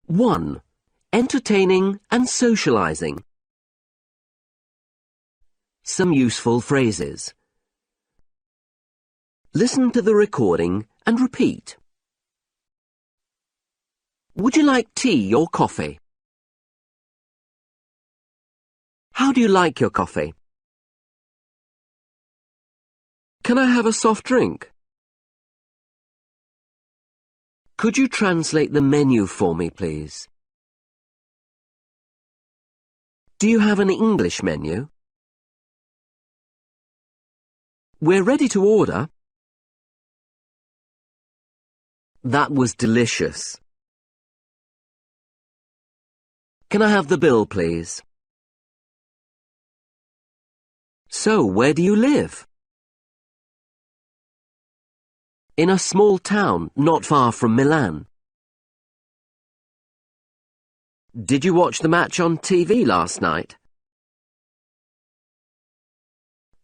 1. Entertaining and socializing. Some useful phrases. Listen to the recording and repeat. Would you like tea or coffee? How do you like your coffee? Can I have a soft drink? Could you translate the menu for me, please? Do you have an English menu? We're ready to order. That was delicious. Can I have the bill, please? So, where do you live? In a small town not far from Milan. Did you watch the match on TV last night?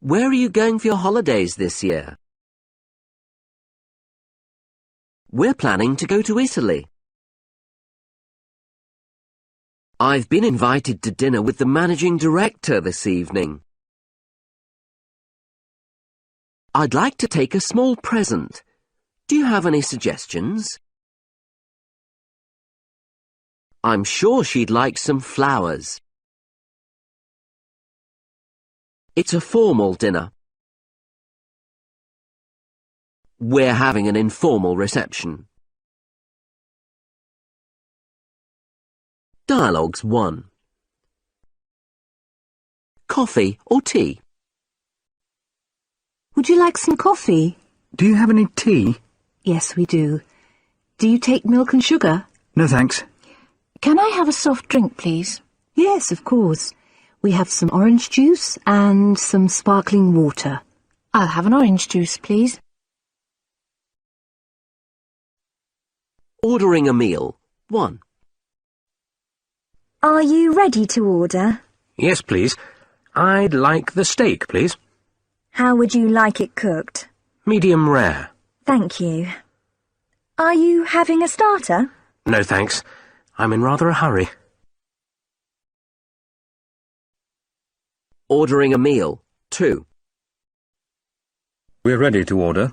Where are you going for your holidays this year? We're planning to go to Italy. I've been invited to dinner with the managing director this evening. I'd like to take a small present. Do you have any suggestions? I'm sure she'd like some flowers. It's a formal dinner. We're having an informal reception. Dialogues 1. Coffee or tea? Would you like some coffee? Do you have any tea? Yes, we do. Do you take milk and sugar? No, thanks. Can I have a soft drink, please? Yes, of course. We have some orange juice and some sparkling water. I'll have an orange juice, please. Ordering a meal. 1. Are you ready to order? Yes, please. I'd like the steak, please. How would you like it cooked? Medium rare. Thank you. Are you having a starter? No, thanks. I'm in rather a hurry. Ordering a meal. 2. We're ready to order.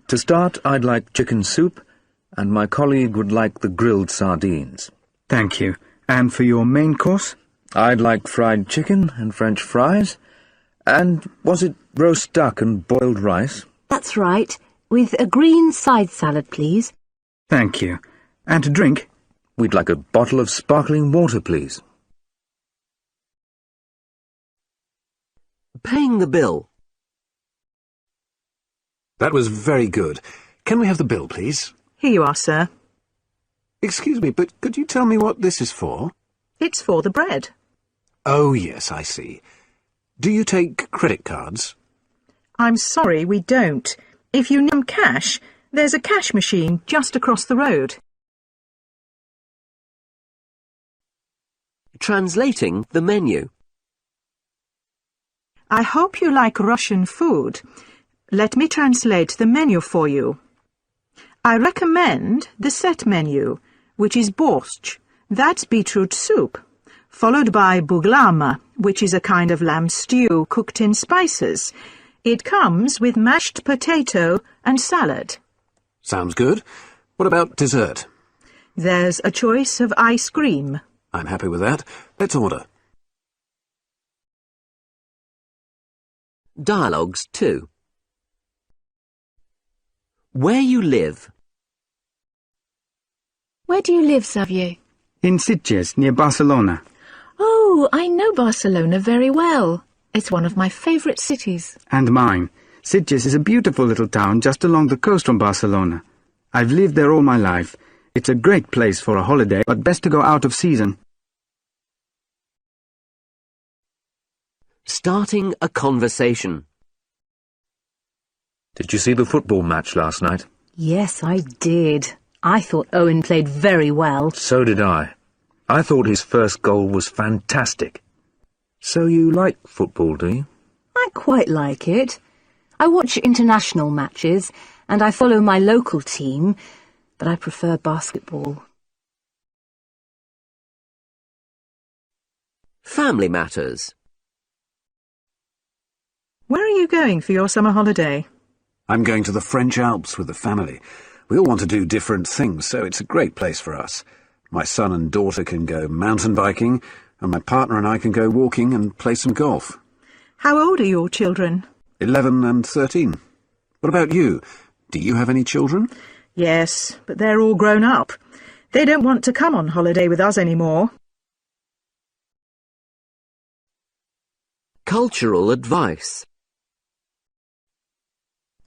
To start, I'd like chicken soup, and my colleague would like the grilled sardines. Thank you. And for your main course? I'd like fried chicken and French fries. And was it roast duck and boiled rice? That's right. With a green side salad, please. Thank you. And to drink? We'd like a bottle of sparkling water, please. Paying the bill. That was very good. Can we have the bill, please? Here you are, sir. Excuse me, but could you tell me what this is for? It's for the bread. Oh, yes, I see. Do you take credit cards? I'm sorry, we don't. If you need cash, there's a cash machine just across the road. Translating the menu. I hope you like Russian food. Let me translate the menu for you. I recommend the set menu, which is borscht, that's beetroot soup, followed by buglama, which is a kind of lamb stew cooked in spices. It comes with mashed potato and salad. Sounds good. What about dessert? There's a choice of ice cream. I'm happy with that. Let's order. Dialogues 2. Where you live. Where do you live, Xavier? In Sitges, near Barcelona. Oh, I know Barcelona very well. It's one of my favourite cities. And mine. Sitges is a beautiful little town just along the coast from Barcelona. I've lived there all my life. It's a great place for a holiday, but best to go out of season. Starting a conversation. Did you see the football match last night? Yes, I did. I thought Owen played very well. So did I. I thought his first goal was fantastic. So you like football, do you? I quite like it. I watch international matches, and I follow my local team, but I prefer basketball. family matters. Where are you going for your summer holiday? I'm going to the French Alps with the family. We all want to do different things, so it's a great place for us. My son and daughter can go mountain biking, and my partner and I can go walking and play some golf. How old are your children? 11 and 13. What about you? Do you have any children? Yes, but they're all grown up. They don't want to come on holiday with us anymore. Cultural advice.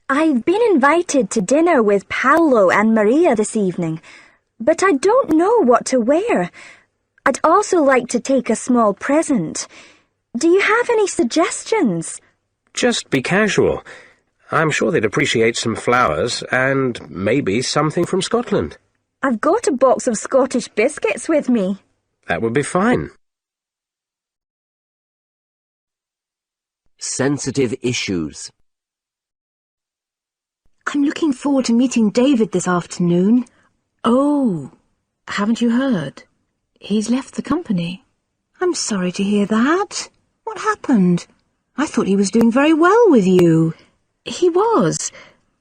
I've been invited to dinner with Paolo and Maria this evening, but I don't know what to wear. I'd also like to take a small present. Do you have any suggestions? Just be casual. I'm sure they'd appreciate some flowers and maybe something from Scotland. I've got a box of Scottish biscuits with me. That would be fine. Sensitive issues. I'm looking forward to meeting David this afternoon. Oh, haven't you heard? He's left the company. I'm sorry to hear that. What happened? I thought he was doing very well with you. He was,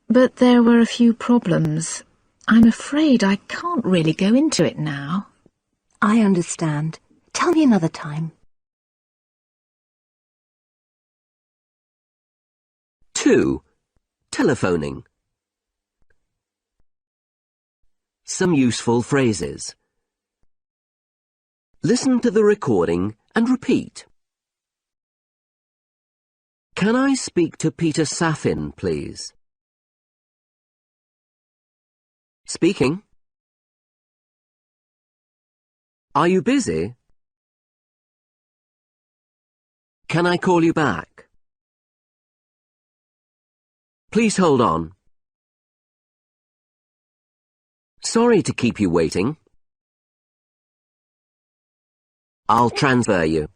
but there were a few problems. I'm afraid I can't really go into it now. I understand. Tell me another time. 2. Telephoning. Some useful phrases. Listen to the recording and repeat. Can I speak to Peter Safin, please? Speaking. Are you busy? Can I call you back? Please hold on. Sorry to keep you waiting. I'll transfer you.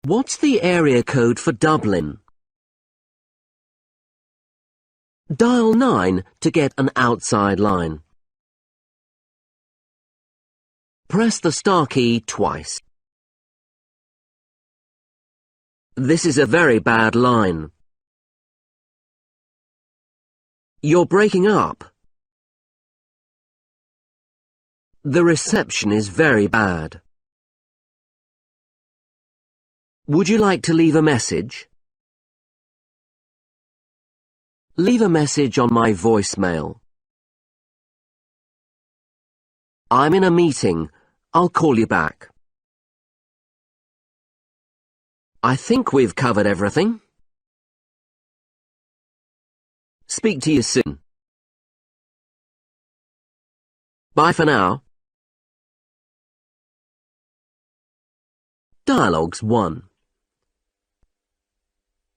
What's the area code for Dublin? Dial 9 to get an outside line. Press the star key twice. This is a very bad line. You're breaking up. The reception is very bad. Would you like to leave a message? Leave a message on my voicemail. I'm in a meeting. I'll call you back. I think we've covered everything. Speak to you soon. Bye for now. Dialogues 1.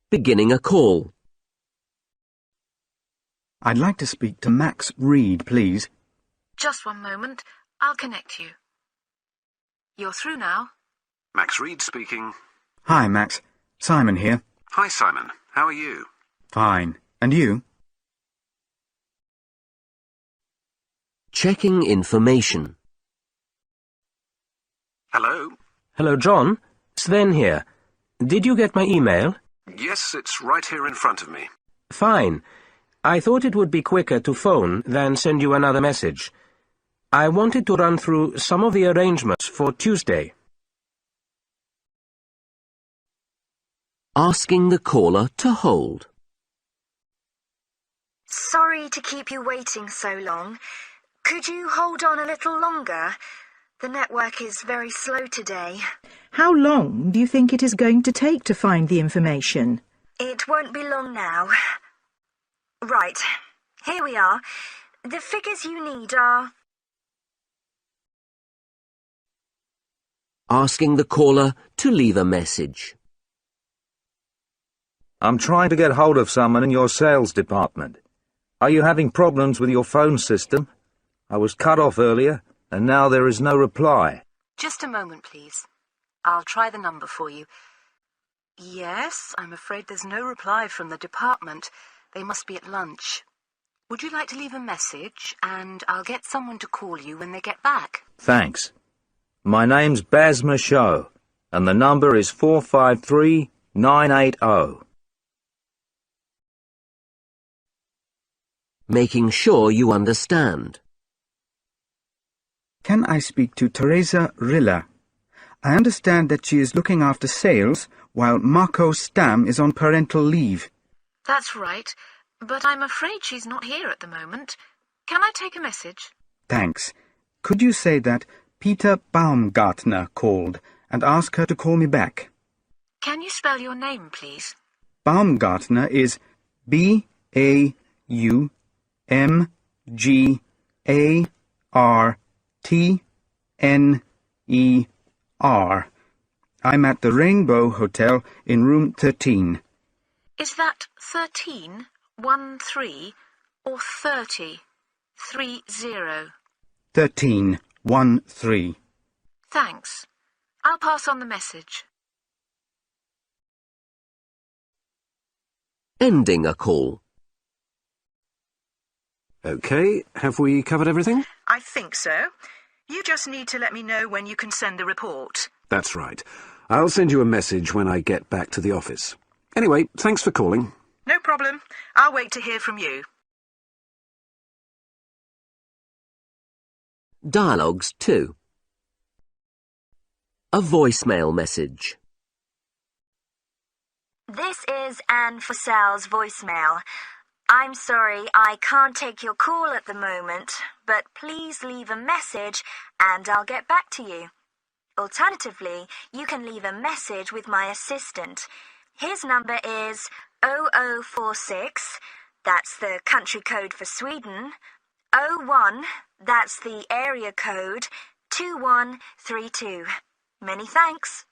Beginning a call. I'd like to speak to Max Reed, please. Just one moment. I'll connect you. You're through now. Max Reed speaking. Hi, Max. Simon here. Hi, Simon. How are you? Fine. And you? Checking information. Hello? Hello, John. Sven here. Did you get my email? Yes, it's right here in front of me. Fine. I thought it would be quicker to phone than send you another message. I wanted to run through some of the arrangements for Tuesday. Asking the caller to hold. Sorry to keep you waiting so long. Could you hold on a little longer? The network is very slow today. How long do you think it is going to take to find the information? It won't be long now. Right, here we are. The figures you need are... Asking the caller to leave a message. I'm trying to get hold of someone in your sales department. Are you having problems with your phone system? I was cut off earlier, and now there is no reply. Just a moment, please. I'll try the number for you. Yes, I'm afraid there's no reply from the department. They must be at lunch. Would you like to leave a message, and I'll get someone to call you when they get back? Thanks. My name's Basma Show, and the number is 453980. Making sure you understand. Can I speak to Teresa Rilla? I understand that she is looking after sales while Marco Stam is on parental leave. That's right, but I'm afraid she's not here at the moment. Can I take a message? Thanks. Could you say that Peter Baumgartner called and ask her to call me back? Can you spell your name, please? Baumgartner is Baumgartner. I'm at the Rainbow Hotel in room 13. Is that 13, 1-3, or 30, 3-0? 13, 1-3. Thanks. I'll pass on the message. Ending a call. OK, have we covered everything? I think so. You just need to let me know when you can send the report. That's right. I'll send you a message when I get back to the office. Anyway, thanks for calling. No problem. I'll wait to hear from you. Dialogues 2. A voicemail message. This is Anne Fussell's voicemail. I'm sorry I can't take your call at the moment, but please leave a message and I'll get back to you. Alternatively, you can leave a message with my assistant. His number is 0046, that's the country code for Sweden, 01, that's the area code, 2132. Many thanks.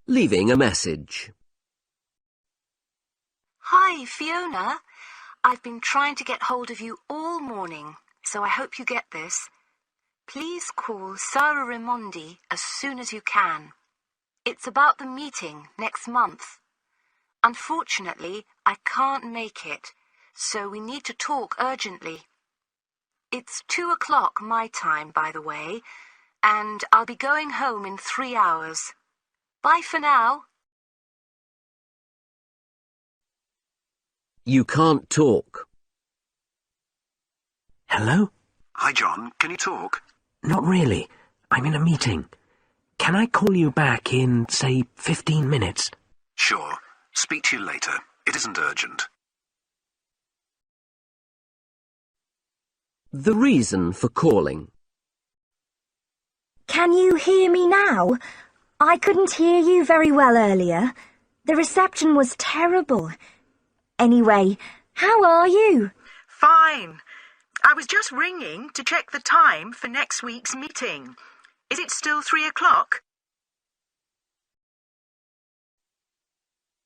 Leaving a message. Hi, Fiona. I've been trying to get hold of you all morning, so I hope you get this. Please call Sarah Raimondi as soon as you can. It's about the meeting next month. Unfortunately, I can't make it, so we need to talk urgently. It's 2 o'clock my time, by the way, and I'll be going home in 3 hours. Bye for now. You can't talk. Hello? Hi, John. Can you talk? Not really. I'm in a meeting. Can I call you back in, say, 15 minutes? Sure. Speak to you later. It isn't urgent. The reason for calling. Can you hear me now? I couldn't hear you very well earlier. The reception was terrible. Anyway, how are you? Fine. I was just ringing to check the time for next week's meeting. Is it still 3 o'clock?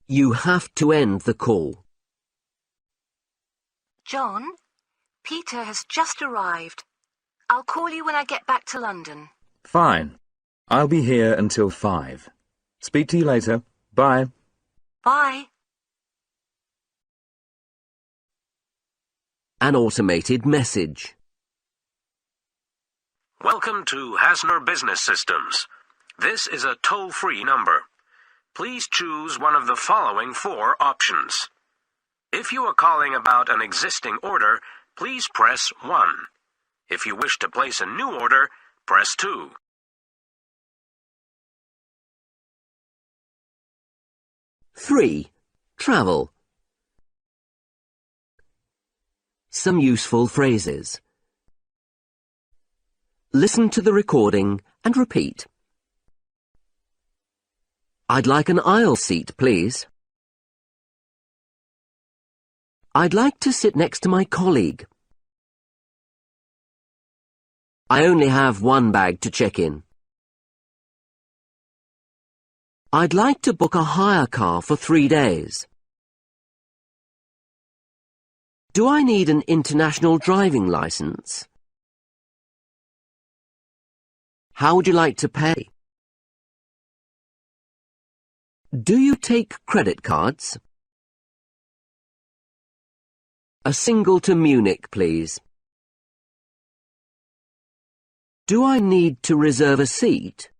You have to end the call. John, Peter has just arrived. I'll call you when I get back to London. Fine. I'll be here until 5. Speak to you later. Bye. Bye. An automated message. Welcome to Hasner Business Systems. This is a toll-free number. Please choose one of the following 4 options. If you are calling about an existing order, please press 1. If you wish to place a new order, press 2. 3. Travel. Some useful phrases. Listen to the recording and repeat. I'd like an aisle seat, please. I'd like to sit next to my colleague. I only have one bag to check in. I'd like to book a hire car for 3 days. Do I need an international driving license? How would you like to pay? Do you take credit cards? A single to Munich, please. Do I need to reserve a seat?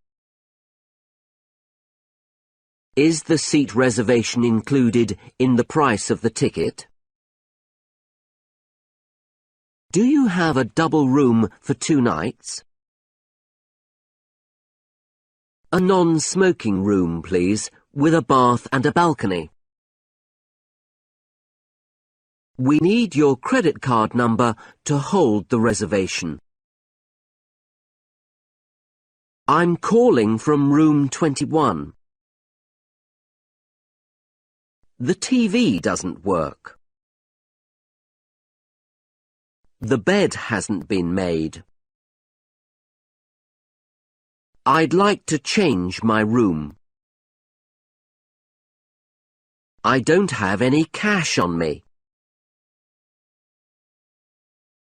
Is the seat reservation included in the price of the ticket? Do you have a double room for 2 nights? A non-smoking room, please, with a bath and a balcony. We need your credit card number to hold the reservation. I'm calling from room 21. The TV doesn't work. The bed hasn't been made. I'd like to change my room. I don't have any cash on me.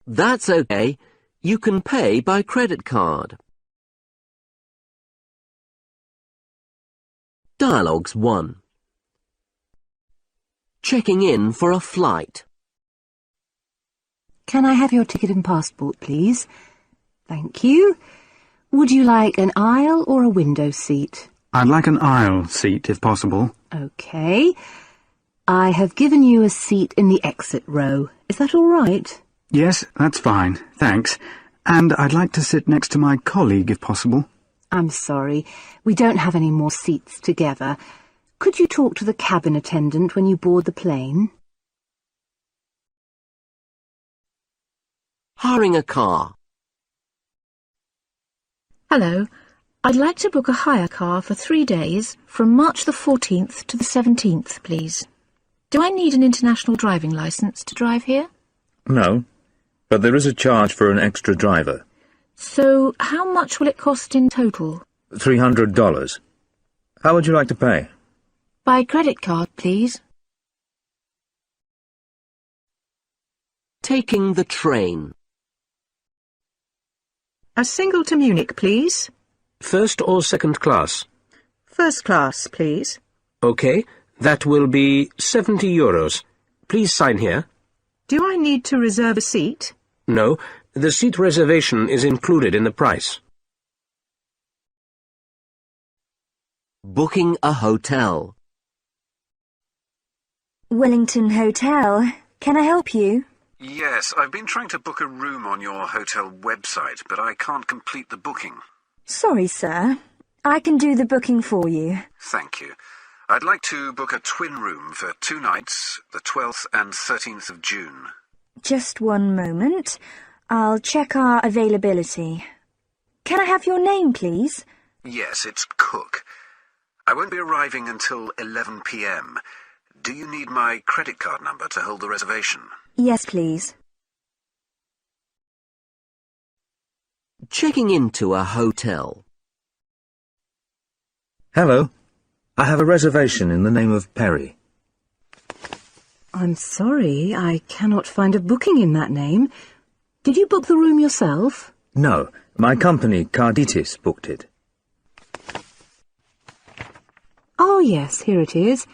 That's okay. You can pay by credit card. Dialogues 1. Checking in for a flight. Can I have your ticket and passport, please? Thank you. Would you like an aisle or a window seat? I'd like an aisle seat, if possible. OK. I have given you a seat in the exit row. Is that all right? Yes, that's fine, thanks. And I'd like to sit next to my colleague, if possible. I'm sorry. We don't have any more seats together. Could you talk to the cabin attendant when you board the plane? Hiring a car. Hello. I'd like to book a hire car for 3 days from March the 14th to the 17th, please. Do I need an international driving licence to drive here? No, but there is a charge for an extra driver. So how much will it cost in total? $300. How would you like to pay? By credit card, please. Taking the train. A single to Munich, please. First or second class? First class, please. OK, that will be €70. Please sign here. Do I need to reserve a seat? No, the seat reservation is included in the price. Booking a hotel. Wellington Hotel. Can I help you? Yes, I've been trying to book a room on your hotel website, but I can't complete the booking. Sorry, sir. I can do the booking for you. Thank you. I'd like to book a twin room for 2 nights, the 12th and 13th of June. Just one moment. I'll check our availability. Can I have your name, please? Yes, it's Cook. I won't be arriving until 11 p.m. Do you need my credit card number to hold the reservation? Yes, please. Checking into a hotel. Hello. I have a reservation in the name of Perry. I'm sorry, I cannot find a booking in that name. Did you book the room yourself? No, my company, Carditis, booked it. Oh, yes, here it is.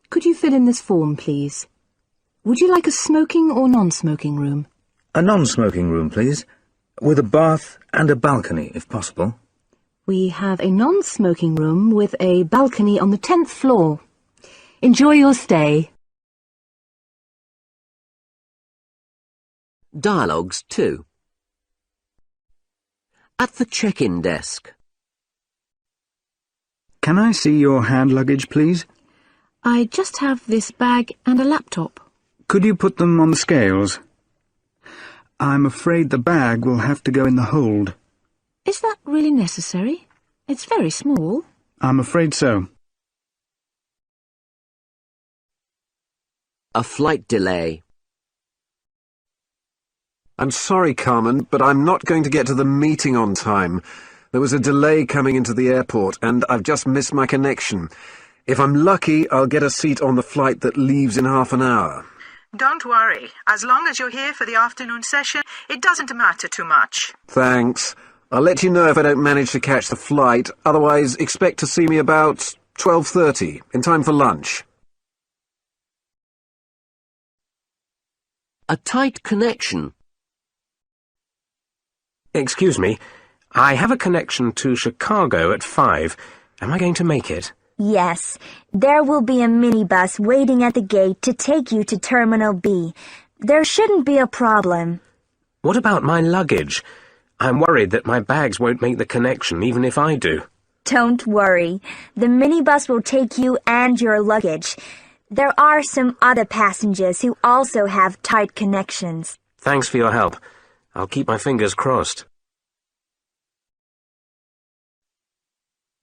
Could you fill in this form, please? Would you like a smoking or non-smoking room? A non-smoking room, please, with a bath and a balcony, if possible. We have a non-smoking room with a balcony on the 10th floor. Enjoy your stay. Dialogues 2. At the check-in desk. Can I see your hand luggage, please? I just have this bag and a laptop. Could you put them on the scales? I'm afraid the bag will have to go in the hold. Is that really necessary? It's very small. I'm afraid so. A flight delay. I'm sorry, Carmen, but I'm not going to get to the meeting on time. There was a delay coming into the airport, and I've just missed my connection. If I'm lucky, I'll get a seat on the flight that leaves in half an hour. Don't worry. As long as you're here for the afternoon session, it doesn't matter too much. Thanks. I'll let you know if I don't manage to catch the flight. Otherwise, expect to see me about 12:30, in time for lunch. A tight connection. Excuse me, I have a connection to Chicago at 5. Am I going to make it? Yes, there will be a minibus waiting at the gate to take you to Terminal B. There shouldn't be a problem. What about my luggage? I'm worried that my bags won't make the connection, even if I do. Don't worry. The minibus will take you and your luggage. There are some other passengers who also have tight connections. Thanks for your help. I'll keep my fingers crossed.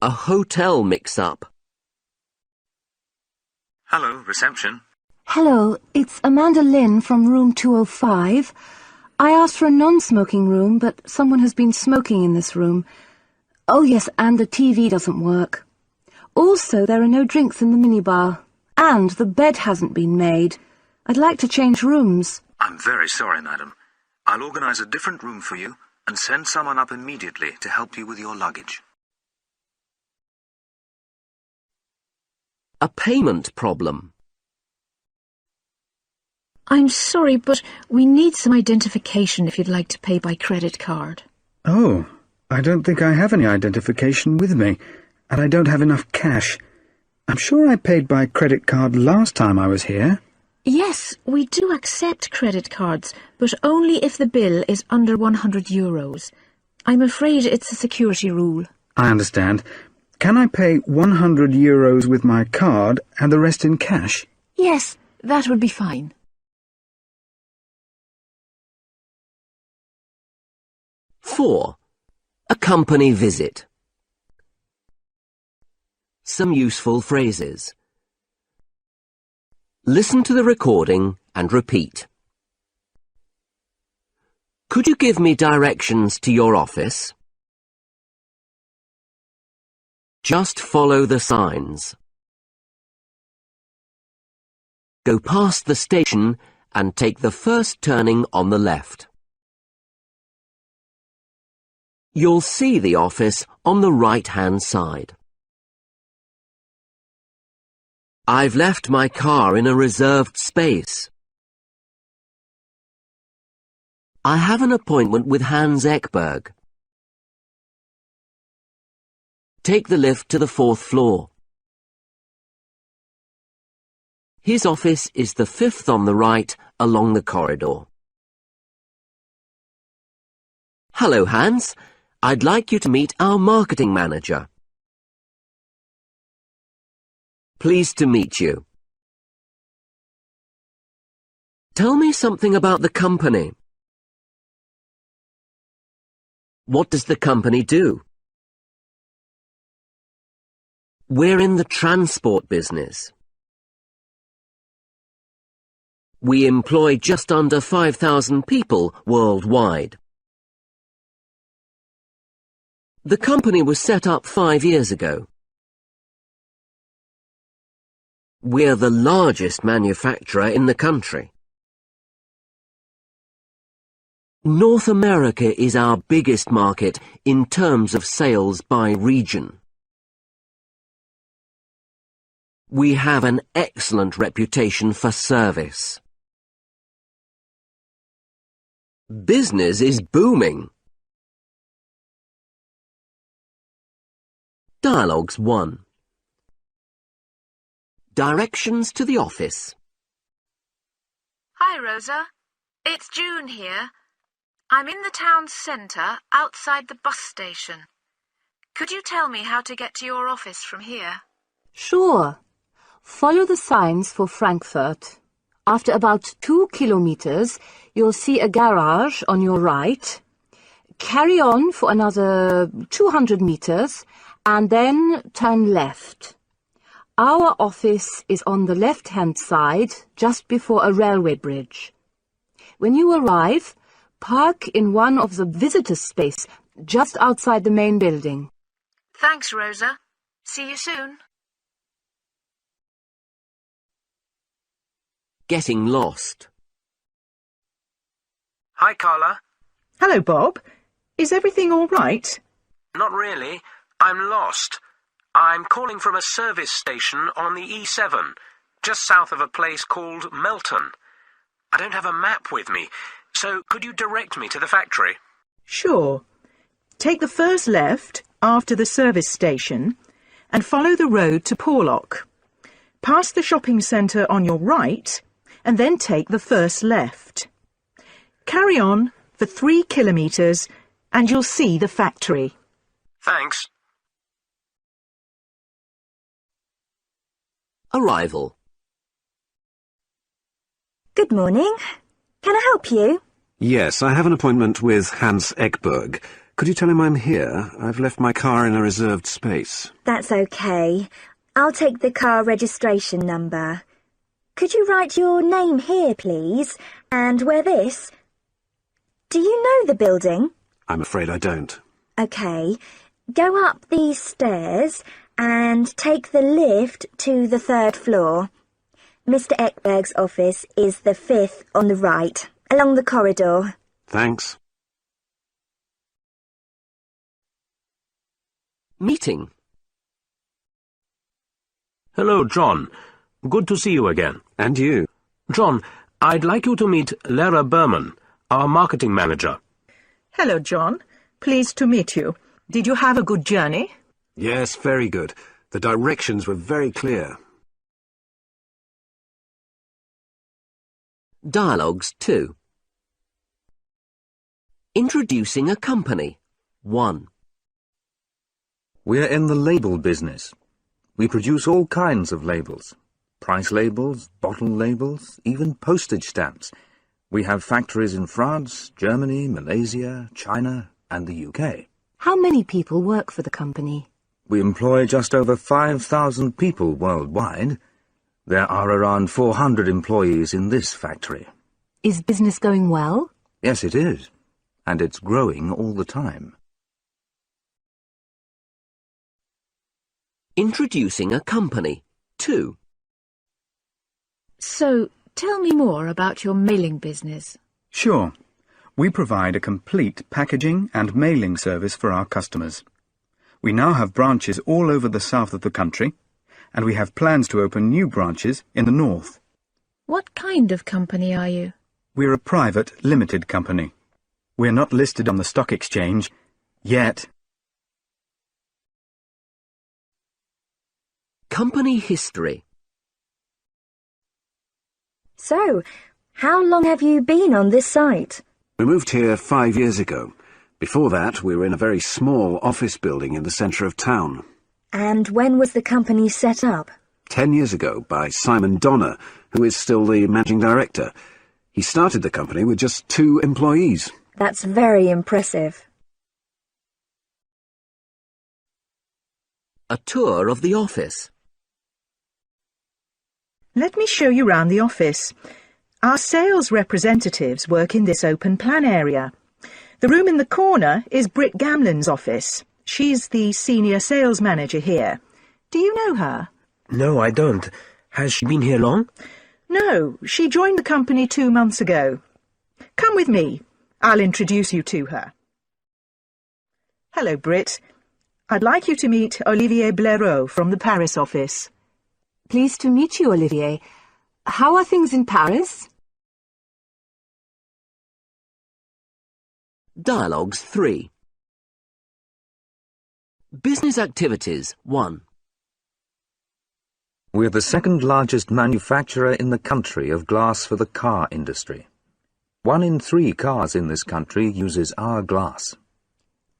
A hotel mix-up. Hello, reception. Hello, it's Amanda Lynn from room 205. I asked for a non-smoking room, but someone has been smoking in this room. Oh yes, and the TV doesn't work. Also, there are no drinks in the minibar. And the bed hasn't been made. I'd like to change rooms. I'm very sorry, madam. I'll organize a different room for you and send someone up immediately to help you with your luggage. A payment problem. I'm sorry, but we need some identification if you'd like to pay by credit card. Oh, I don't think I have any identification with me, and I don't have enough cash. I'm sure I paid by credit card last time I was here. Yes, we do accept credit cards, but only if the bill is under €100. I'm afraid it's a security rule. I understand. Can I pay €100 with my card and the rest in cash? Yes, that would be fine. 4. A company visit. Some useful phrases. Listen to the recording and repeat. Could you give me directions to your office? Just follow the signs. Go past the station and take the first turning on the left. You'll see the office on the right-hand side. I've left my car in a reserved space. I have an appointment with Hans Ekberg. Take the lift to the 4th floor. His office is the 5th on the right along the corridor. Hello, Hans. I'd like you to meet our marketing manager. Pleased to meet you. Tell me something about the company. What does the company do? We're in the transport business. We employ just under 5,000 people worldwide. The company was set up 5 years ago. We're the largest manufacturer in the country. North America is our biggest market in terms of sales by region. We have an excellent reputation for service. Business is booming. Dialogues 1. Directions to the office. Hi, Rosa. It's June here. I'm in the town centre, outside the bus station. Could you tell me how to get to your office from here? Sure. Follow the signs for Frankfurt. After about 2 kilometers, you'll see a garage on your right. Carry on for another 200 meters, and then turn left. Our office is on the left-hand side, just before a railway bridge. When you arrive, park in one of the visitor spaces, just outside the main building. Thanks, Rosa. See you soon. Getting lost. Hi, Carla. Hello, Bob. Is everything all right? Not really. I'm lost. I'm calling from a service station on the E7, just south of a place called Melton. I don't have a map with me, so could you direct me to the factory? Sure. Take the first left after the service station and follow the road to Porlock. Pass the shopping centre on your right and then take the first left. Carry on for 3 kilometres and you'll see the factory. Thanks. Arrival. Good morning. Can I help you? Yes, I have an appointment with Hans Ekberg. Could you tell him I'm here? I've left my car in a reserved space. That's okay. I'll take the car registration number. Could you write your name here, please? And wear this? Do you know the building? I'm afraid I don't. Okay. Go up these stairs and take the lift to the 3rd floor. Mr. Ekberg's office is the 5th on the right, along the corridor. Thanks. Meeting. Hello, John. Good to see you again. And you? John, I'd like you to meet Lara Berman, our marketing manager. Hello, John. Pleased to meet you. Did you have a good journey? Yes, very good. The directions were very clear. Dialogues 2. Introducing a company. 1. We're in the label business. We produce all kinds of labels. Price labels, bottle labels, even postage stamps. We have factories in France, Germany, Malaysia, China, and the UK. How many people work for the company? We employ just over 5,000 people worldwide. There are around 400 employees in this factory. Is business going well? Yes, it is. And it's growing all the time. Introducing a company. 2. So, tell me more about your mailing business. Sure. We provide a complete packaging and mailing service for our customers. We now have branches all over the south of the country, and we have plans to open new branches in the north. What kind of company are you? We're a private, limited company. We're not listed on the stock exchange yet. Company history. So, how long have you been on this site? We moved here 5 years ago. Before that, we were in a very small office building in the centre of town. And when was the company set up? 10 years ago by Simon Donner, who is still the managing director. He started the company with just 2 employees. That's very impressive. A tour of the office. Let me show you round the office. Our sales representatives work in this open plan area. The room in the corner is Britt Gamlin's office. She's the senior sales manager here. Do you know her? No, I don't. Has she been here long? No, she joined the company 2 months ago. Come with me. I'll introduce you to her. Hello, Britt. I'd like you to meet Olivier Blaireau from the Paris office. Pleased to meet you, Olivier. How are things in Paris? Dialogues 3. Business activities. 1. We're the second largest manufacturer in the country of glass for the car industry. 1 in 3 cars in this country uses our glass.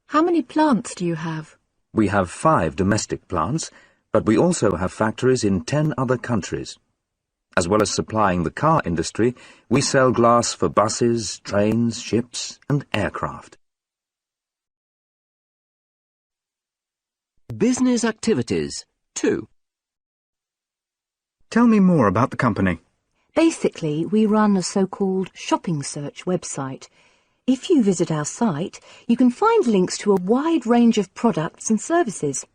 How many plants do you have? We have 5 domestic plants, but we also have factories in 10 other countries. As well as supplying the car industry, we sell glass for buses, trains, ships, and aircraft. Business activities. 2. Tell me more about the company. Basically, we run a so-called shopping search website. If you visit our site, you can find links to a wide range of products and services.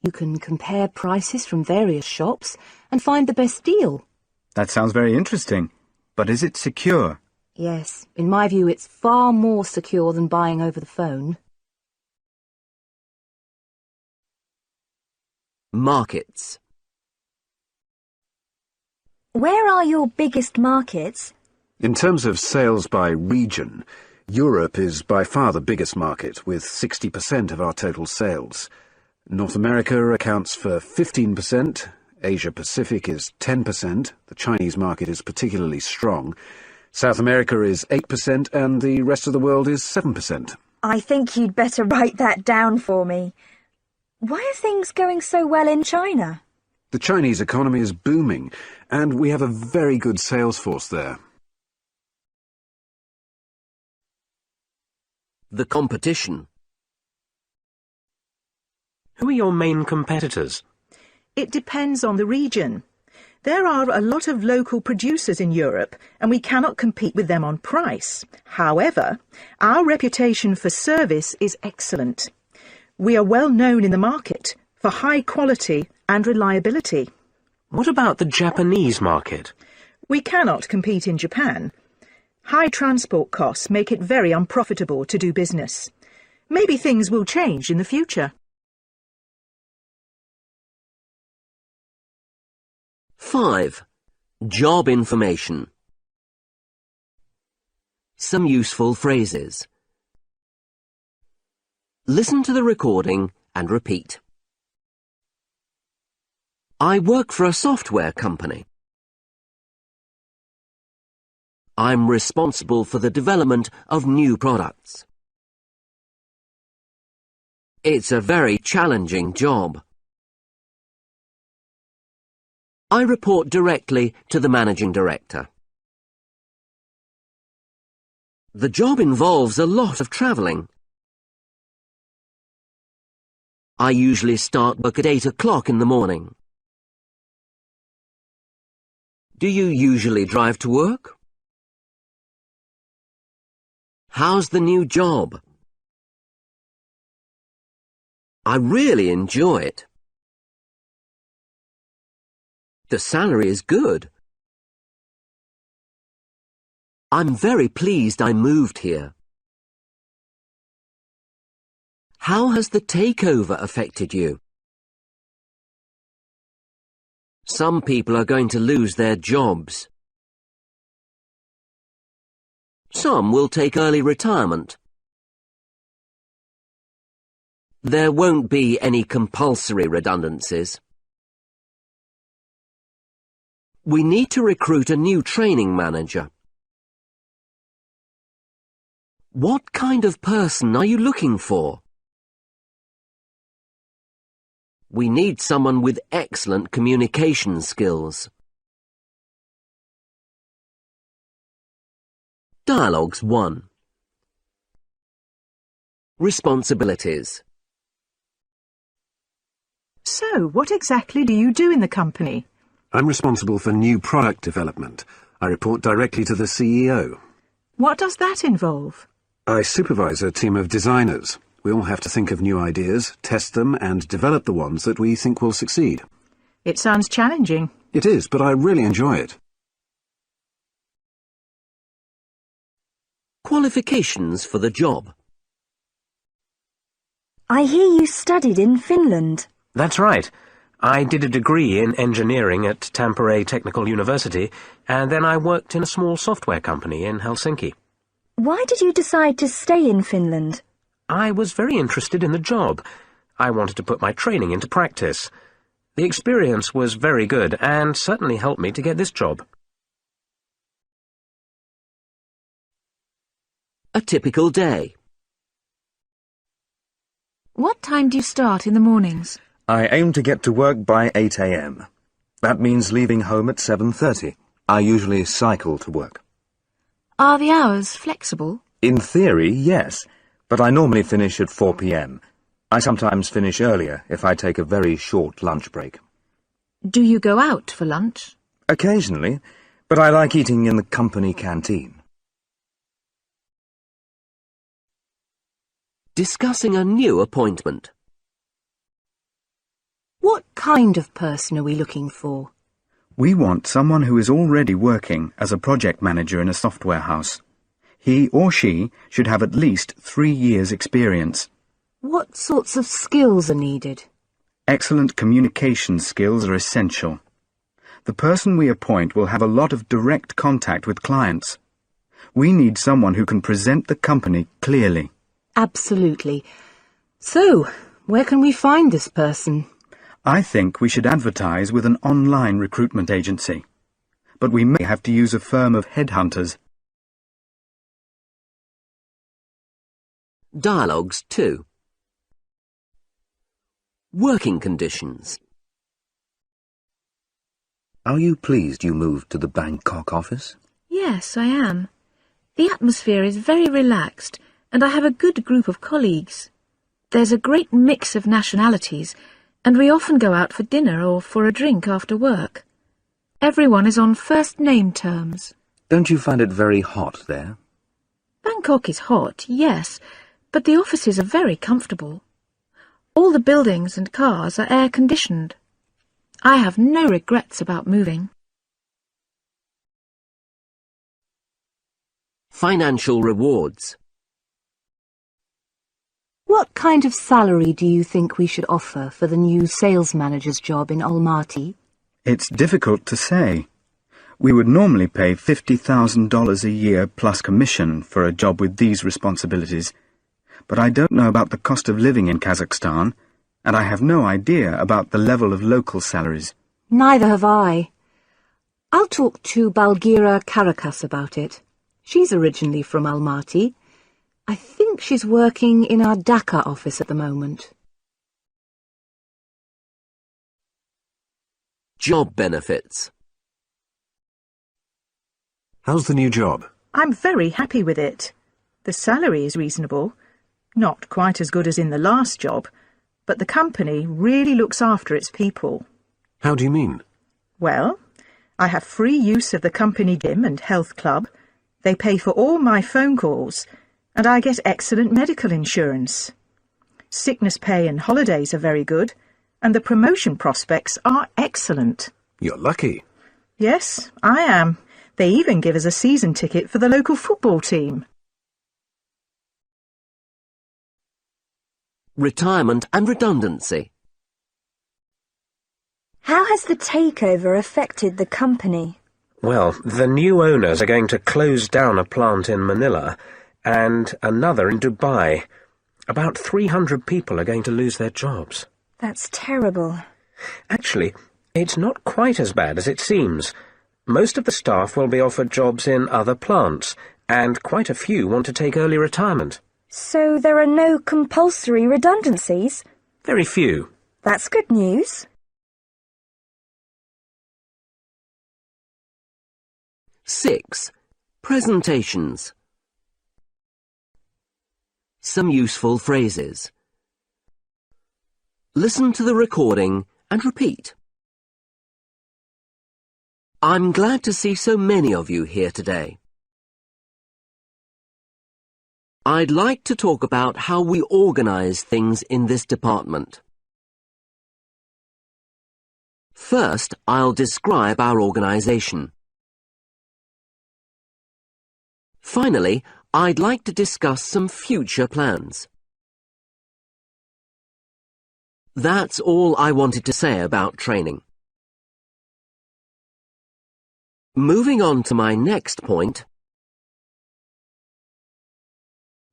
You can compare prices from various shops and find the best deal. That sounds very interesting. But is it secure? Yes, in my view, it's far more secure than buying over the phone. Markets. Where are your biggest markets? In terms of sales by region, Europe is by far the biggest market, with 60% of our total sales. North America accounts for 15%, Asia-Pacific is 10%, the Chinese market is particularly strong, South America is 8%, and the rest of the world is 7%. I think you'd better write that down for me. Why are things going so well in China? The Chinese economy is booming, and we have a very good sales force there. The competition. Who are your main competitors? It depends on the region. There are a lot of local producers in Europe, and we cannot compete with them on price. However, our reputation for service is excellent. We are well known in the market for high quality and reliability. What about the Japanese market? We cannot compete in Japan. High transport costs make it very unprofitable to do business. Maybe things will change in the future. 5. Job information. Some useful phrases. Listen to the recording and repeat. I work for a software company. I'm responsible for the development of new products. It's a very challenging job. I report directly to the managing director. The job involves a lot of travelling. I usually start work at 8 o'clock in the morning. Do you usually drive to work? How's the new job? I really enjoy it. The salary is good. I'm very pleased I moved here. How has the takeover affected you? Some people are going to lose their jobs. Some will take early retirement. There won't be any compulsory redundancies. We need to recruit a new training manager. What kind of person are you looking for? We need someone with excellent communication skills. Dialogues 1. Responsibilities. So, what exactly do you do in the company? I'm responsible for new product development. I report directly to the CEO. What does that involve? I supervise a team of designers. We all have to think of new ideas, test them, and develop the ones that we think will succeed. It sounds challenging. It is, but I really enjoy it. Qualifications for the job. I hear you studied in Finland. That's right. I did a degree in engineering at Tampere Technical University, and then I worked in a small software company in Helsinki. Why did you decide to stay in Finland? I was very interested in the job. I wanted to put my training into practice. The experience was very good and certainly helped me to get this job. A typical day. What time do you start in the mornings? I aim to get to work by 8 a.m. That means leaving home at 7:30. I usually cycle to work. Are the hours flexible? In theory, yes, but I normally finish at 4 p.m. I sometimes finish earlier if I take a very short lunch break. Do you go out for lunch? Occasionally, but I like eating in the company canteen. Discussing a new appointment. What kind of person are we looking for? We want someone who is already working as a project manager in a software house. He or she should have at least 3 years' experience. What sorts of skills are needed? Excellent communication skills are essential. The person we appoint will have a lot of direct contact with clients. We need someone who can present the company clearly. Absolutely. So, where can we find this person? I think we should advertise with an online recruitment agency. But we may have to use a firm of headhunters. Dialogues 2. Working conditions. Are you pleased you moved to the Bangkok office? Yes, I am. The atmosphere is very relaxed, and I have a good group of colleagues. There's a great mix of nationalities, and we often go out for dinner or for a drink after work. Everyone is on first-name terms. Don't you find it very hot there? Bangkok is hot, yes, but the offices are very comfortable. All the buildings and cars are air-conditioned. I have no regrets about moving. Financial rewards. What kind of salary do you think we should offer for the new sales manager's job in Almaty? It's difficult to say. We would normally pay $50,000 a year plus commission for a job with these responsibilities. But I don't know about the cost of living in Kazakhstan, and I have no idea about the level of local salaries. Neither have I. I'll talk to Balgira Karakas about it. She's originally from Almaty. I think she's working in our Dhaka office at the moment. Job benefits. How's the new job? I'm very happy with it. The salary is reasonable. Not quite as good as in the last job, but the company really looks after its people. How do you mean? Well, I have free use of the company gym and health club. They pay for all my phone calls, and I get excellent medical insurance. Sickness pay and holidays are very good, and the promotion prospects are excellent. You're lucky. Yes, I am. They even give us a season ticket for the local football team. Retirement and redundancy. How has the takeover affected the company? Well, the new owners are going to close down a plant in Manila and another in Dubai. About 300 people are going to lose their jobs. That's terrible. Actually, it's not quite as bad as it seems. Most of the staff will be offered jobs in other plants, and quite a few want to take early retirement. So there are no compulsory redundancies? Very few. That's good news. Six. Presentations. Some useful phrases. Listen to the recording and repeat. I'm glad to see so many of you here today. I'd like to talk about how we organize things in this department. First, I'll describe our organization. Finally, I'd like to discuss some future plans. That's all I wanted to say about training. Moving on to my next point.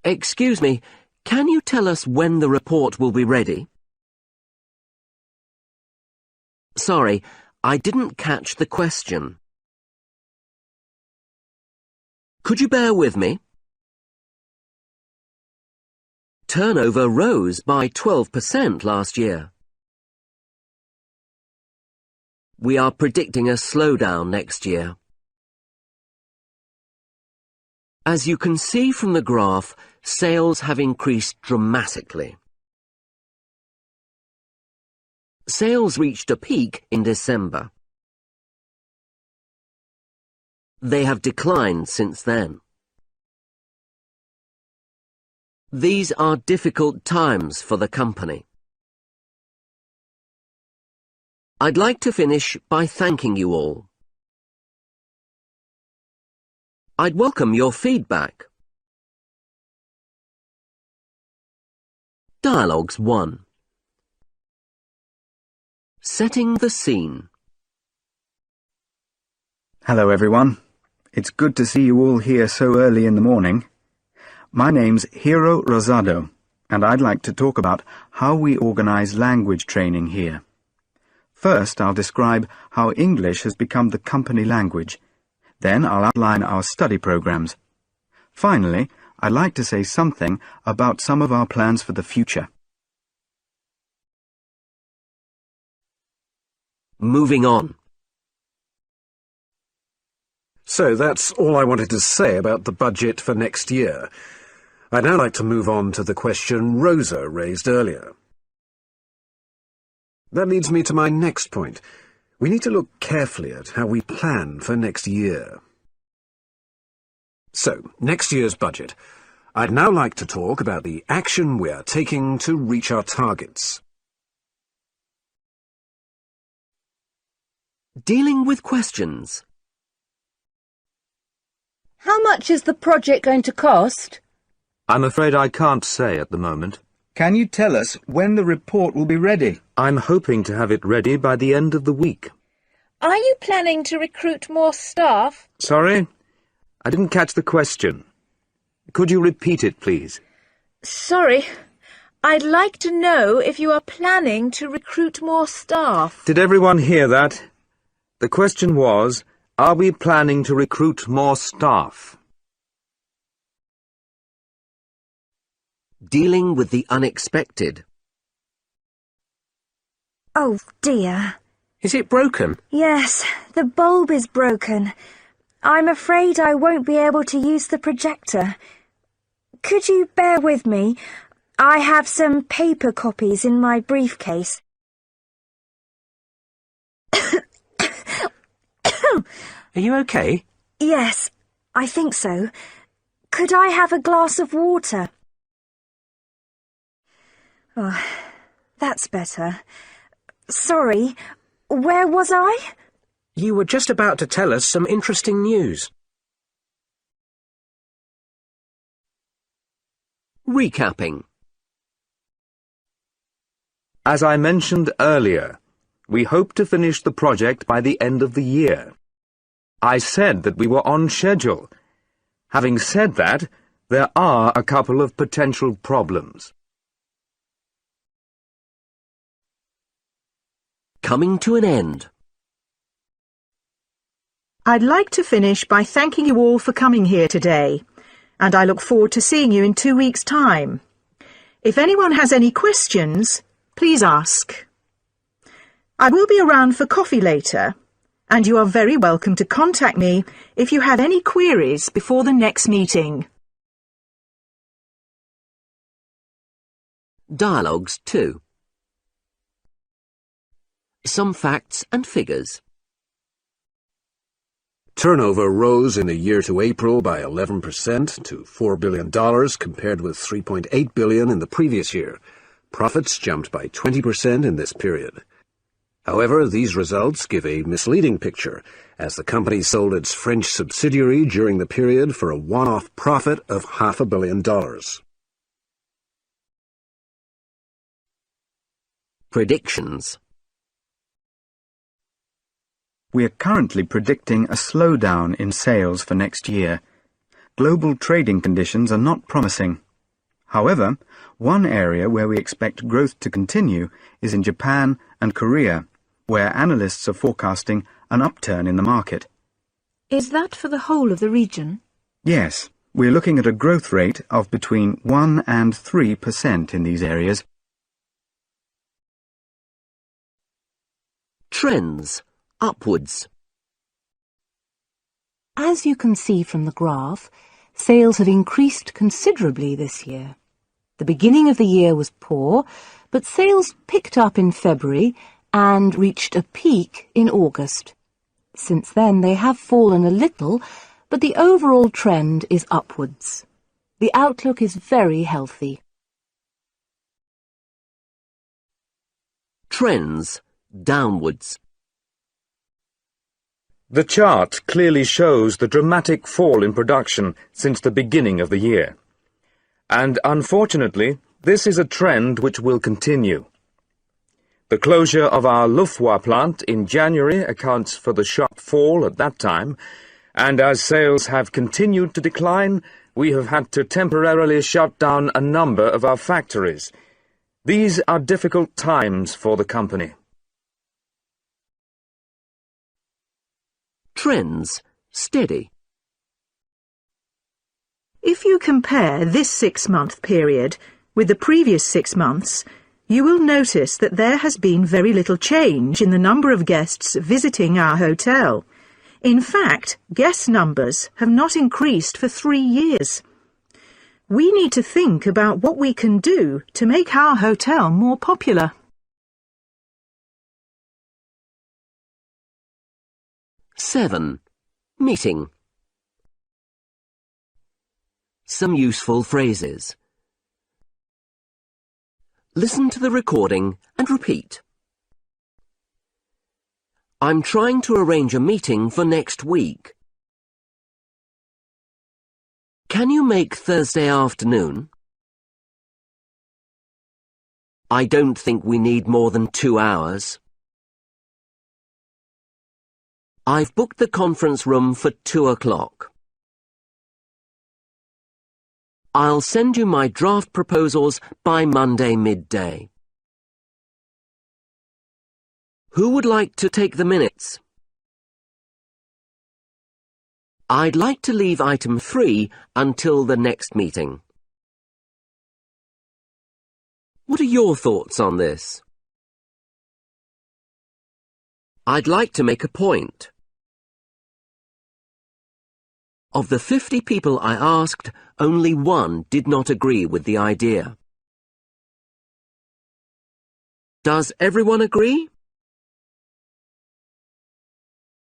Excuse me, can you tell us when the report will be ready? Sorry, I didn't catch the question. Could you bear with me? Turnover rose by 12% last year. We are predicting a slowdown next year. As you can see from the graph, sales have increased dramatically. Sales reached a peak in December. They have declined since then. These are difficult times for the company. I'd like to finish by thanking you all. I'd welcome your feedback. Dialogues 1. Setting the scene. Hello, everyone. It's good to see you all here so early in the morning. My name's Hiro Rosado, and I'd like to talk about how we organize language training here. First, I'll describe how English has become the company language. Then I'll outline our study programs. Finally, I'd like to say something about some of our plans for the future. Moving on. So that's all I wanted to say about the budget for next year. I'd now like to move on to the question Rosa raised earlier. That leads me to my next point. We need to look carefully at how we plan for next year. So, next year's budget. I'd now like to talk about the action we are taking to reach our targets. Dealing with questions. How much is the project going to cost? I'm afraid I can't say at the moment. Can you tell us when the report will be ready? I'm hoping to have it ready by the end of the week. Are you planning to recruit more staff? Sorry? I didn't catch the question. Could you repeat it, please? Sorry. I'd like to know if you are planning to recruit more staff. Did everyone hear that? The question was, are we planning to recruit more staff? Dealing with the unexpected. Oh dear. Is it broken? Yes, the bulb is broken. I'm afraid I won't be able to use the projector. Could you bear with me? I have some paper copies in my briefcase. Are you okay? Yes, I think so. Could I have a glass of water? Oh, that's better. Sorry, where was I? You were just about to tell us some interesting news. Recapping. As I mentioned earlier, we hope to finish the project by the end of the year. I said that we were on schedule. Having said that, there are a couple of potential problems. Coming to an end. I'd like to finish by thanking you all for coming here today, and I look forward to seeing you in 2 weeks' time. If anyone has any questions, please ask. I will be around for coffee later, and you are very welcome to contact me if you have any queries before the next meeting. Dialogues 2. Some facts and figures. Turnover rose in the year to April by 11% to $4 billion compared with $3.8 billion in the previous year. Profits jumped by 20% in this period. However, these results give a misleading picture, as the company sold its French subsidiary during the period for a one-off profit of $500 million. Predictions. We are currently predicting a slowdown in sales for next year. Global trading conditions are not promising. However, one area where we expect growth to continue is in Japan and Korea, where analysts are forecasting an upturn in the market. Is that for the whole of the region? Yes, we're looking at a growth rate of between 1 and 3% in these areas. Trends. Upwards. As you can see from the graph, sales have increased considerably this year. The beginning of the year was poor, but sales picked up in February and reached a peak in August. Since then they have fallen a little, but the overall trend is upwards. The outlook is very healthy. Trends. Downwards. The chart clearly shows the dramatic fall in production since the beginning of the year. And unfortunately, this is a trend which will continue. The closure of our Loughborough plant in January accounts for the sharp fall at that time, and as sales have continued to decline, we have had to temporarily shut down a number of our factories. These are difficult times for the company. Trends. Steady. If you compare this 6-month period with the previous 6 months, you will notice that there has been very little change in the number of guests visiting our hotel. In fact, guest numbers have not increased for 3 years. We need to think about what we can do to make our hotel more popular. Seven. Meeting. Some useful phrases. Listen to the recording and repeat. I'm trying to arrange a meeting for next week. Can you make Thursday afternoon? I don't think we need more than 2 hours. I've booked the conference room for 2 o'clock. I'll send you my draft proposals by Monday midday. Who would like to take the minutes? I'd like to leave item 3 until the next meeting. What are your thoughts on this? I'd like to make a point. Of the 50 people I asked, only 1 did not agree with the idea. Does everyone agree?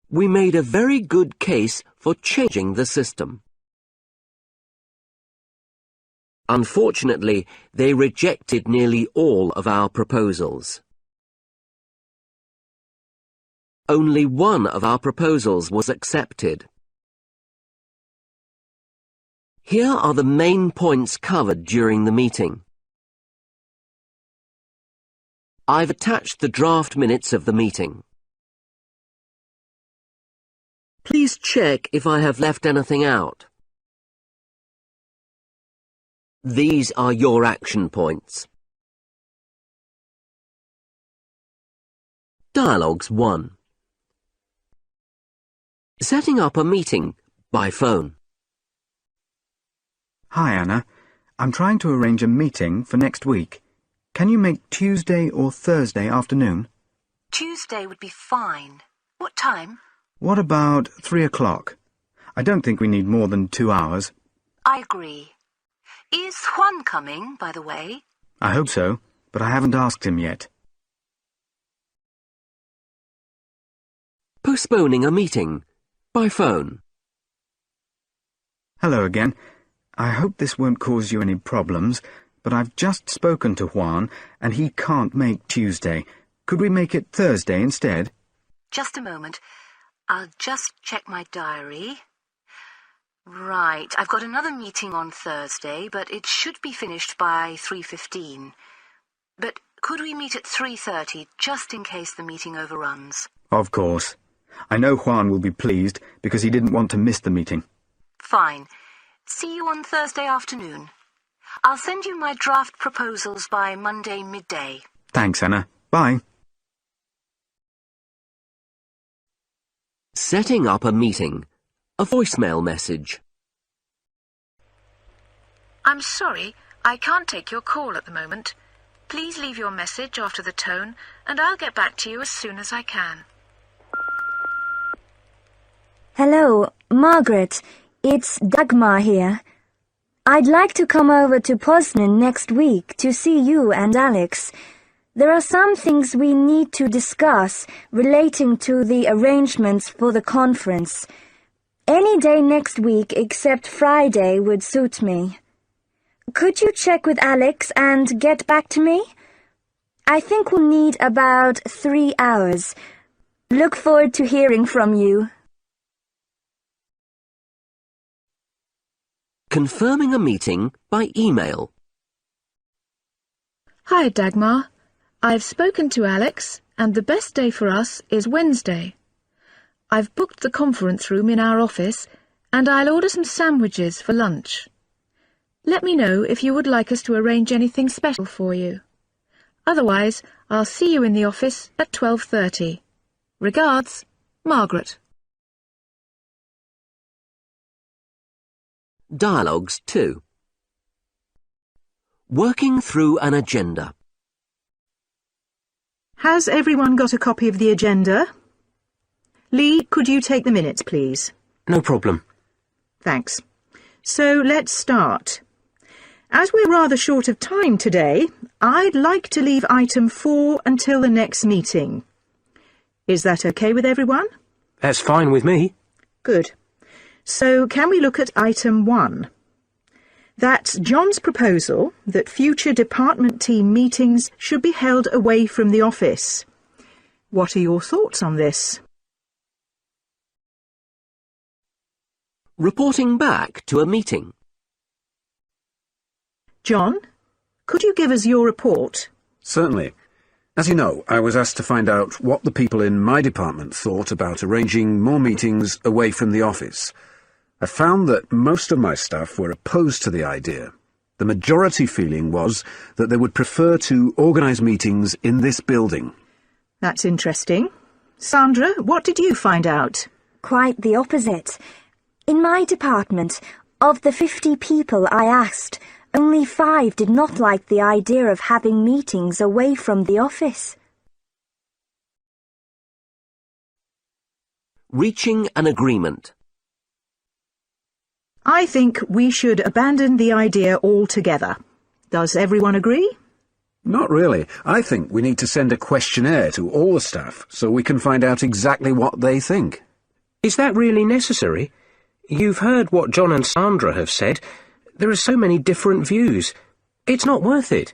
We made a very good case for changing the system. Unfortunately, they rejected nearly all of our proposals. Only 1 of our proposals was accepted. Here are the main points covered during the meeting. I've attached the draft minutes of the meeting. Please check if I have left anything out. These are your action points. Dialogues 1. Setting up a meeting by phone. Hi, Anna. I'm trying to arrange a meeting for next week. Can you make Tuesday or Thursday afternoon? Tuesday would be fine. What time? What about 3 o'clock? I don't think we need more than 2 hours. I agree. Is Juan coming, by the way? I hope so, but I haven't asked him yet. Postponing a meeting by phone. Hello again. I hope this won't cause you any problems, but I've just spoken to Juan, and he can't make Tuesday. Could we make it Thursday instead? Just a moment. I'll just check my diary. Right, I've got another meeting on Thursday, but it should be finished by 3:15. But could we meet at 3:30, just in case the meeting overruns? Of course. I know Juan will be pleased, because he didn't want to miss the meeting. Fine. See you on Thursday afternoon. I'll send you my draft proposals by Monday midday. Thanks, Anna. Bye. Setting up a meeting. A voicemail message. I'm sorry, I can't take your call at the moment. Please leave your message after the tone, and I'll get back to you as soon as I can. Hello, Margaret. It's Dagmar here. I'd like to come over to Poznan next week to see you and Alex. There are some things we need to discuss relating to the arrangements for the conference. Any day next week except Friday would suit me. Could you check with Alex and get back to me? I think we'll need about 3 hours. Look forward to hearing from you. Confirming a meeting by email. Hi, Dagmar. I've spoken to Alex, and the best day for us is Wednesday. I've booked the conference room in our office, and I'll order some sandwiches for lunch. Let me know if you would like us to arrange anything special for you. Otherwise, I'll see you in the office at 12:30. Regards, Margaret. Dialogues 2. Working through an agenda. Has everyone got a copy of the agenda? Lee, could you take the minutes, please? No problem. Thanks. So let's start. As we're rather short of time today, I'd like to leave item 4 until the next meeting. Is that okay with everyone? That's fine with me. Good. So can we look at item 1? That's John's proposal that future department team meetings should be held away from the office. What are your thoughts on this? Reporting back to a meeting. John, could you give us your report? Certainly. As you know, I was asked to find out what the people in my department thought about arranging more meetings away from the office. I found that most of my staff were opposed to the idea. The majority feeling was that they would prefer to organise meetings in this building. That's interesting. Sandra, what did you find out? Quite the opposite. In my department, of the 50 people I asked, only 5 did not like the idea of having meetings away from the office. Reaching an agreement. I think we should abandon the idea altogether. Does everyone agree? Not really. I think we need to send a questionnaire to all the staff so we can find out exactly what they think. Is that really necessary? You've heard what John and Sandra have said. There are so many different views. It's not worth it.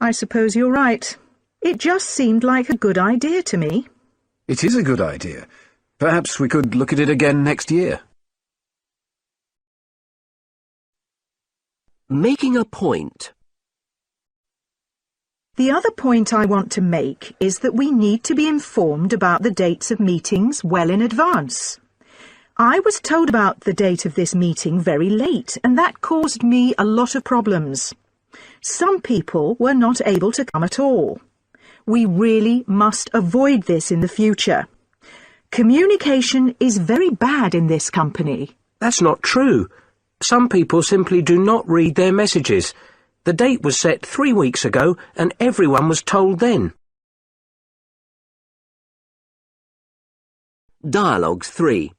I suppose you're right. It just seemed like a good idea to me. It is a good idea. Perhaps we could look at it again next year. Making a point. The other point I want to make is that we need to be informed about the dates of meetings well in advance. I was told about the date of this meeting very late, and that caused me a lot of problems. Some people were not able to come at all. We really must avoid this in the future. Communication is very bad in this company. That's not true. Some people simply do not read their messages. The date was set 3 weeks ago, and everyone was told then. Dialogues 3.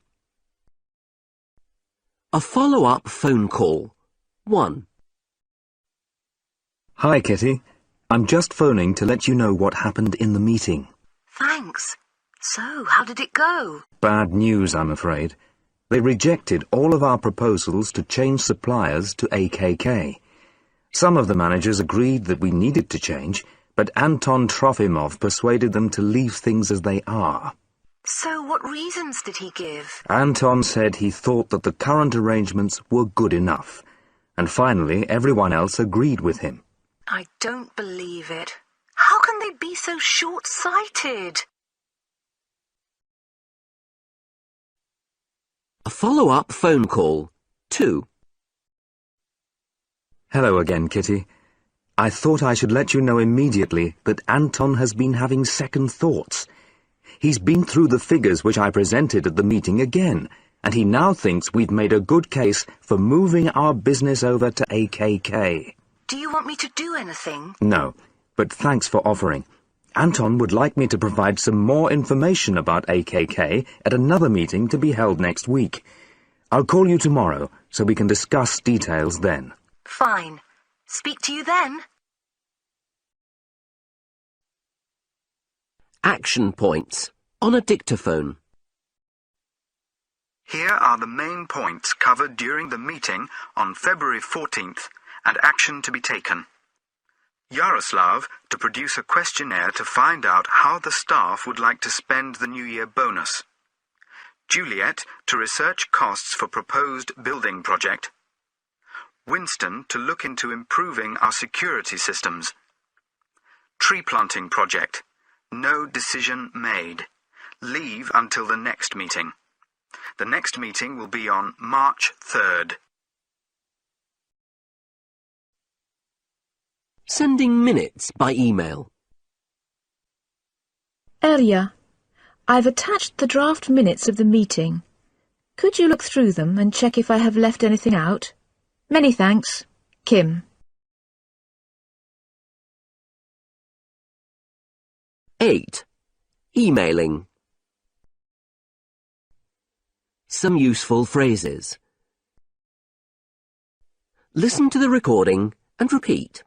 A follow-up phone call. 1. Hi, Kitty. I'm just phoning to let you know what happened in the meeting. Thanks. So, how did it go? Bad news, I'm afraid. They rejected all of our proposals to change suppliers to AKK. Some of the managers agreed that we needed to change, but Anton Trofimov persuaded them to leave things as they are. So, what reasons did he give? Anton said he thought that the current arrangements were good enough, and finally everyone else agreed with him. I don't believe it. How can they be so short-sighted? A follow-up phone call. 2. Hello again, Kitty. I thought I should let you know immediately that Anton has been having second thoughts. He's been through the figures which I presented at the meeting again, and he now thinks we've made a good case for moving our business over to AKK. Do you want me to do anything? No, but thanks for offering. Anton would like me to provide some more information about AKK at another meeting to be held next week. I'll call you tomorrow so we can discuss details then. Fine. Speak to you then. Action points. On a dictaphone. Here are the main points covered during the meeting on February 14th and action to be taken. Yaroslav to produce a questionnaire to find out how the staff would like to spend the New Year bonus. Juliet to research costs for proposed building project. Winston to look into improving our security systems. Tree planting project. No decision made. leave until the next meeting. The next meeting will be on March 3rd. Sending minutes by email. Elia, I've attached the draft minutes of the meeting. Could you look through them and check if I have left anything out? Many thanks. Kim. 8. Emailing. Some useful phrases. Listen to the recording and repeat.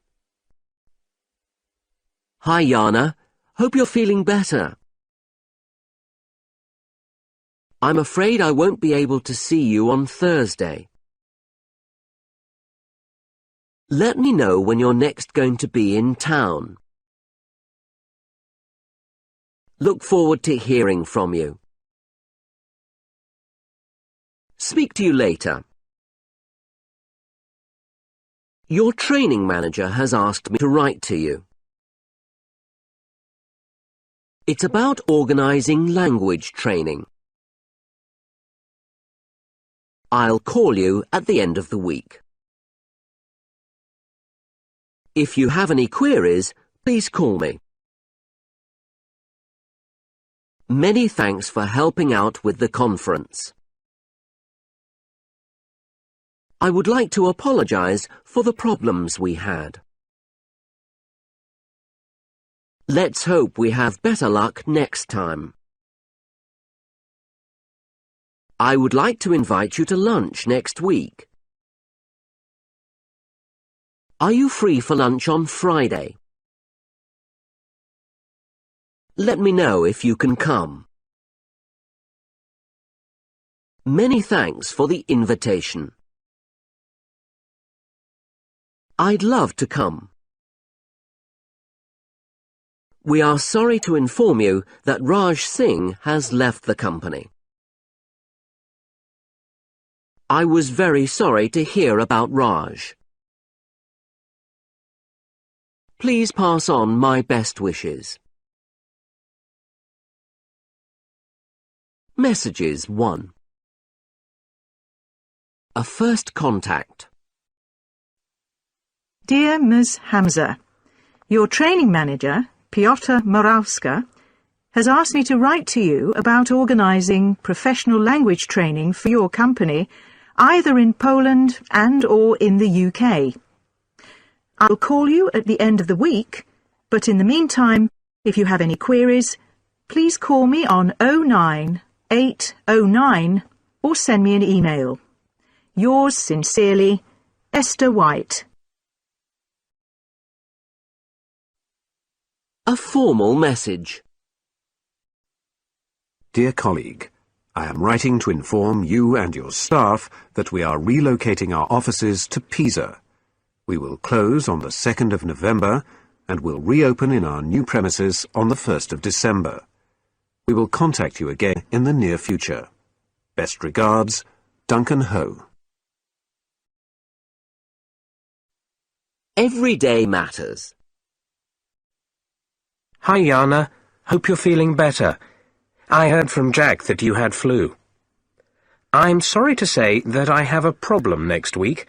Hi, Jana. Hope you're feeling better. I'm afraid I won't be able to see you on Thursday. Let me know when you're next going to be in town. Look forward to hearing from you. Speak to you later. Your training manager has asked me to write to you. It's about organising language training. I'll call you at the end of the week. If you have any queries, please call me. Many thanks for helping out with the conference. I would like to apologise for the problems we had. Let's hope we have better luck next time. I would like to invite you to lunch next week. Are you free for lunch on Friday? Let me know if you can come. Many thanks for the invitation. I'd love to come. We are sorry to inform you that Raj Singh has left the company. I was very sorry to hear about Raj. Please pass on my best wishes. Messages 1. A first contact. Dear Ms. Hamza, your training manager, Piotr Morawska, has asked me to write to you about organising professional language training for your company, either in Poland and/or in the UK. I'll call you at the end of the week, but in the meantime, if you have any queries, please call me on 09809 or send me an email. Yours sincerely, Esther White. A formal message. Dear colleague, I am writing to inform you and your staff that we are relocating our offices to Pisa. We will close on the 2nd of November and will reopen in our new premises on the 1st of December. We will contact you again in the near future. Best regards, Duncan Ho. Every day matters. Hi, Jana. Hope you're feeling better. I heard from Jack that you had flu. I'm sorry to say that I have a problem next week.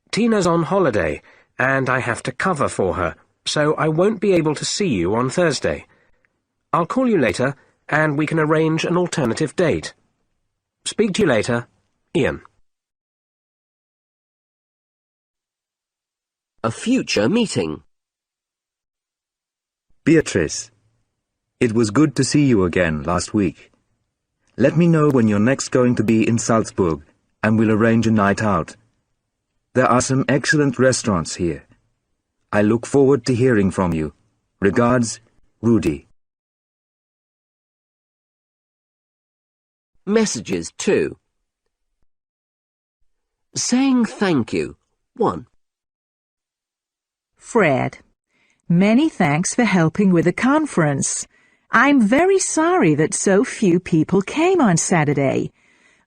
Tina's on holiday, and I have to cover for her, so I won't be able to see you on Thursday. I'll call you later, and we can arrange an alternative date. Speak to you later, Ian. A future meeting. Beatrice, it was good to see you again last week. Let me know when you're next going to be in Salzburg, and we'll arrange a night out. There are some excellent restaurants here. I look forward to hearing from you. Regards, Rudy. Messages 2. Saying thank you 1. Fred, many thanks for helping with the conference. I'm very sorry that so few people came on Saturday.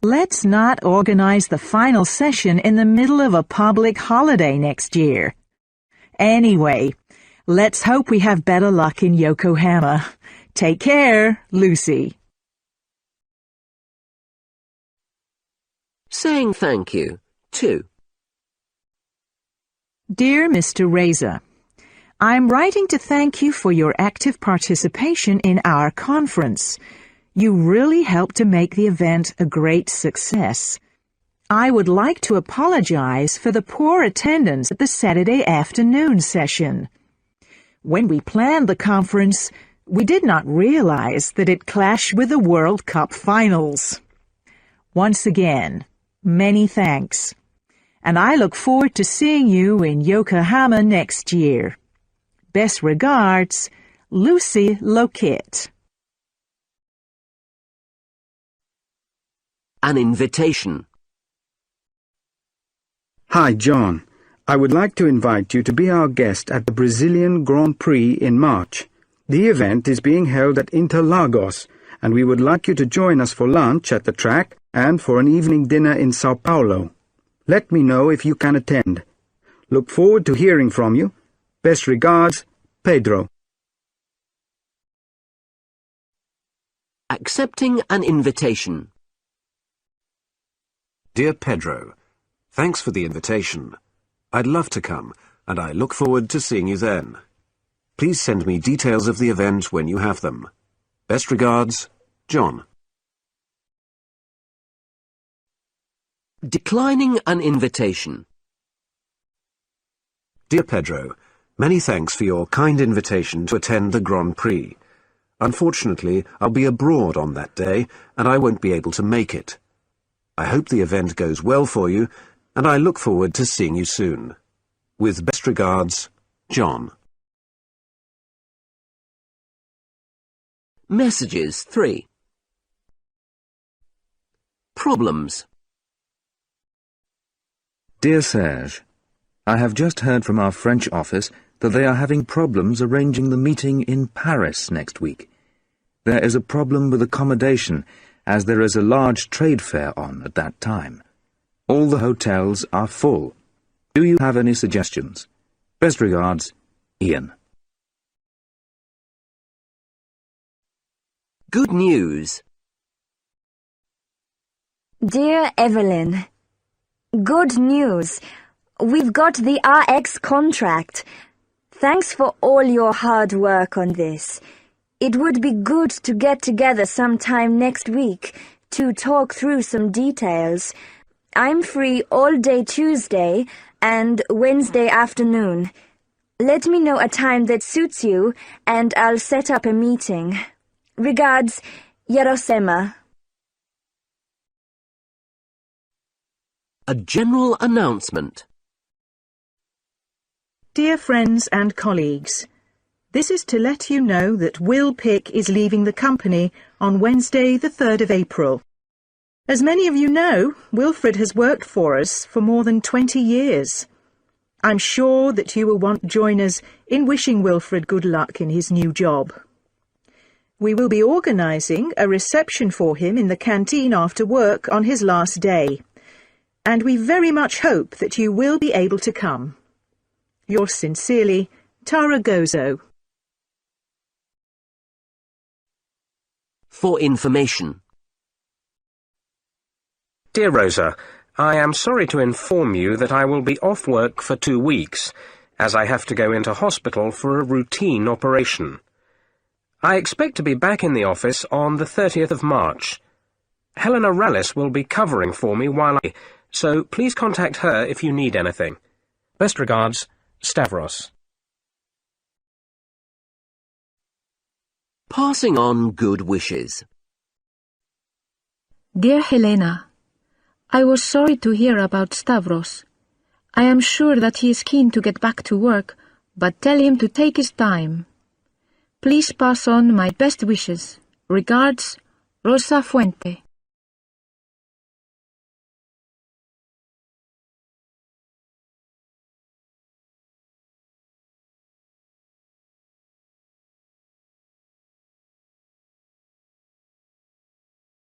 Let's not organize the final session in the middle of a public holiday next year. Anyway, let's hope we have better luck in Yokohama. Take care, Lucy. Saying thank you. 2. Dear Mr. Razor, I'm writing to thank you for your active participation in our conference. You really helped to make the event a great success. I would like to apologize for the poor attendance at the Saturday afternoon session. When we planned the conference, we did not realize that it clashed with the World Cup finals. Once again, many thanks. And I look forward to seeing you in Yokohama next year. Best regards, Lucy Lockett. An invitation. Hi, John. I would like to invite you to be our guest at the Brazilian Grand Prix in March. The event is being held at Interlagos, and we would like you to join us for lunch at the track and for an evening dinner in Sao Paulo. Let me know if you can attend. Look forward to hearing from you. Best regards, Pedro. Accepting an invitation. Dear Pedro, thanks for the invitation. I'd love to come, and I look forward to seeing you then. Please send me details of the event when you have them. Best regards, John. Declining an invitation. Dear Pedro, many thanks for your kind invitation to attend the Grand Prix. Unfortunately, I'll be abroad on that day, and I won't be able to make it. I hope the event goes well for you, and I look forward to seeing you soon. With best regards, John. Messages 3. Problems. Dear Serge, I have just heard from our French office that they are having problems arranging the meeting in Paris next week. There is a problem with accommodation, as there is a large trade fair on at that time. All the hotels are full. Do you have any suggestions? Best regards, Ian. Good news. Dear Evelyn, good news. We've got the RX contract. Thanks for all your hard work on this. It would be good to get together sometime next week to talk through some details. I'm free all day Tuesday and Wednesday afternoon. Let me know a time that suits you and I'll set up a meeting. Regards, Yarosema. A general announcement. Dear friends and colleagues, this is to let you know that Will Pick is leaving the company on Wednesday the 3rd of April. As many of you know, Wilfred has worked for us for more than 20 years. I'm sure that you will want to join us in wishing Wilfred good luck in his new job. We will be organising a reception for him in the canteen after work on his last day, and we very much hope that you will be able to come. Yours sincerely, Tara Gozo. For information. Dear Rosa, I am sorry to inform you that I will be off work for 2 weeks, as I have to go into hospital for a routine operation. I expect to be back in the office on the 30th of March. Helena Rallis will be covering for me while so please contact her if you need anything. Best regards, Stavros. Passing on good wishes. Dear Helena, I was sorry to hear about Stavros. I am sure that he is keen to get back to work, but tell him to take his time. Please pass on my best wishes. Regards, Rosa Fuente.